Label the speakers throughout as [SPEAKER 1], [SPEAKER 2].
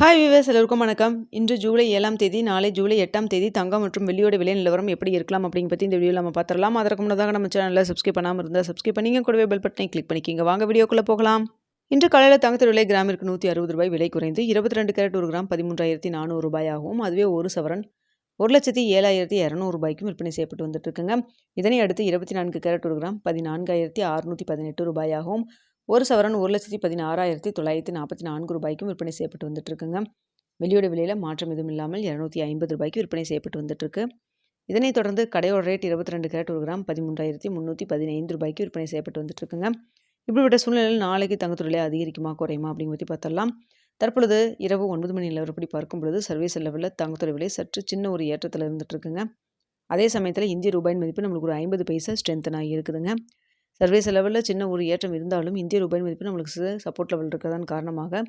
[SPEAKER 1] Hi viewers, எல்லோருக்கும் வணக்கம். இன்று ஜூலை 7ஆம் தேதி, நாளை ஜூலை 8ஆம் தேதி தங்கம் மற்றும் வெள்ளியோட விலை நிலவரம் எப்படி இருக்கலாம் அப்படிங்க பற்றி இந்த வீடியோவில் நம்ம பார்த்துடலாம். அதற்கு முன்னதாக நம்ம சேனலில் சப்ஸ்கிரைப் பண்ணாமல் இருந்தால் சப்ஸ்கிரைப் பண்ணிங்க, கூடவே பெல் பட்டனை கிளிக் பண்ணிக்கிங்க. வாங்க வீடியோக்குள்ளே போகலாம். இன்று காலையில் தங்கத்தின் விலை கிராமிற்கு 160 ரூபாய் விலை குறைந்து 22 கேரட் 1 கிராம் 13,400 ரூபாயாகவும், அதுவே ஒரு சவரன் 1,07,200 ரூபாய்க்கும் விற்பனை செய்யப்பட்டு வந்துட்டு இருக்குங்க. இதனை அடுத்து 24 கேரட் 1 கிராம் 14,618 ரூபாயாகவும், ஒரு சவரன் 1,16,944 ரூபாய்க்கும் விற்பனை செய்யப்பட்டு வந்துட்டு இருக்குங்க. வெள்ளியோட விலையில் மாற்றம் எதுவும் இல்லாமல் 250 ரூபாய்க்கு விற்பனை செய்யப்பட்டு வந்துட்டு இருக்கு. இதனைத் தொடர்ந்து கடையோட ரேட் 22 கேரட் 1 கிராம் 13,315 ரூபாய்க்கு விற்பனை செய்யப்பட்டு வந்துட்டு இருக்குங்க. இப்படிப்பட்ட சூழ்நிலையில் நாளைக்கு தங்கத்தோட விலை அதிகரிக்குமா குறையுமா அப்படிங்க பற்றி பார்த்தரலாம். தற்பொழுது இரவு 9 மணி நிலவரப்படி பார்க்கும் பொழுது சர்வீஸ் லெவலில் தங்கத்தோட விலை சற்று சின்ன ஒரு ஏற்றத்தில் இருந்துட்டு இருக்குங்க. அதே சமயத்தில் இந்திய ரூபாயின் மதிப்பு நம்மளுக்கு ஒரு 50 பைசா ஸ்ட்ரென்த்தன் ஆகி இருக்குதுங்க. சர்வீஸ் லெவலில் சின்ன ஒரு ஏற்றம் இருந்தாலும் இந்திய ரூபாய் மதிப்பு நம்மளுக்கு சப்போர்ட் லெவல் இருக்கிறதன் காரணமாக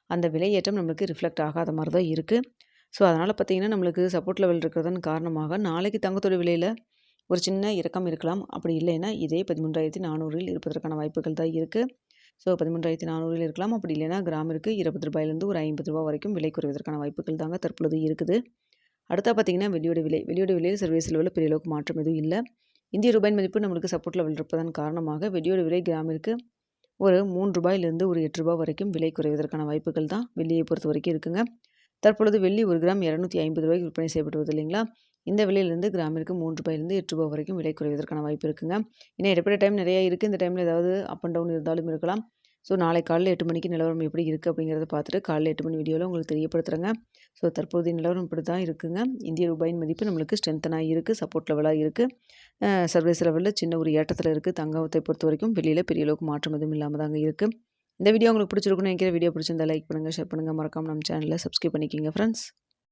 [SPEAKER 1] அந்த விலை ஏற்றம் நம்மளுக்கு ரிஃப்ளெக்ட் ஆகாத மாதிரி தான் இருக்குது. ஸோ அதனால் பார்த்திங்கன்னா நம்மளுக்கு சப்போர்ட் லெவல் இருக்கிறதன் காரணமாக நாளைக்கு தங்கத்தோட விலையில் ஒரு சின்ன இறக்கம் இருக்கலாம். அப்படி இல்லைன்னா இதே 13,400 இருப்பதற்கான வாய்ப்புகள் தான் இருக்குது. ஸோ 13,400 இருக்கலாம். அப்படி இல்லைன்னா கிராமிற்கு 20 ரூபாயிலேருந்து ஒரு 50 ரூபா வரைக்கும் விலை குறைவதற்கான வாய்ப்புகள் தாங்க தற்பொழுது இருக்குது. அடுத்தா பார்த்திங்கன்னா வெள்ளியோட விலையில் சர்வீஸ் லெவலில் பெரிய அளவுக்கு மாற்றம் எதுவும் இல்லை. இந்திய ரூபாயின் மதிப்பு நம்மளுக்கு சப்போர்ட் லெவல் இருப்பதன் காரணமாக வெள்ளியோட விலை கிராமிற்கு ஒரு 3 ரூபாயிலிருந்து ஒரு 8 ரூபாய் வரைக்கும் விலை குறைவதற்கான வாய்ப்புகள் தான் வெள்ளியை பொறுத்த வரைக்கும் இருக்குங்க. தற்பொழுது வெள்ளி 1 கிராம் 250 ரூபாய்க்கு விற்பனை செய்யப்படுவது இல்லைங்களா. இந்த விலையிலிருந்து கிராமிற்கு 3 ரூபாயிலிருந்து 8 ரூபாய் வரைக்கும் விலை குறைவதற்கான வாய்ப்பு இருக்குங்க. ஏன்னா இடைப்பட்ட டைம் நிறையா இருக்குது. இந்த டைமில் ஏதாவது அப் அண்ட் டவுன் இருந்தாலும் இருக்கலாம். ஸோ நாளை காலையில் 8 மணிக்கு நிலவரம் எப்படி இருக்குது அப்படிங்கிறத பார்த்துட்டு காலையில் 8 மணி வீடியோவில் உங்களுக்கு தெரியப்படுத்துகிறேங்க. ஸோ தற்போதைய நிலவரம் இப்படி தான் இருக்குங்க. இந்திய ரூபாயின் மதிப்பு நம்மளுக்கு ஸ்ட்ரென்த்தனாக இருக்குது, சப்போர்ட் லெவலாக இருக்குது. சர்வீஸ் லெவலில் சின்ன ஒரு ஏற்றத்தில் இருக்குது. தங்கத்தை பொறுத்த வரைக்கும் வெளியில் பெரிய அளவுக்கு மாற்றம் எதுவும் இல்லாமல் தாங்க இருக்குது. இந்த வீடியோ உங்களுக்கு பிடிச்சிருக்குன்னு நினைக்கிற வீடியோ பிடிச்சிருந்தா லைக் பண்ணுங்கள், ஷேர் பண்ணுங்கள், மறக்காமல் நம்ம சேனலில் சப்ஸ்கிரைப் பண்ணிக்கிங்க ஃப்ரெண்ட்ஸ்.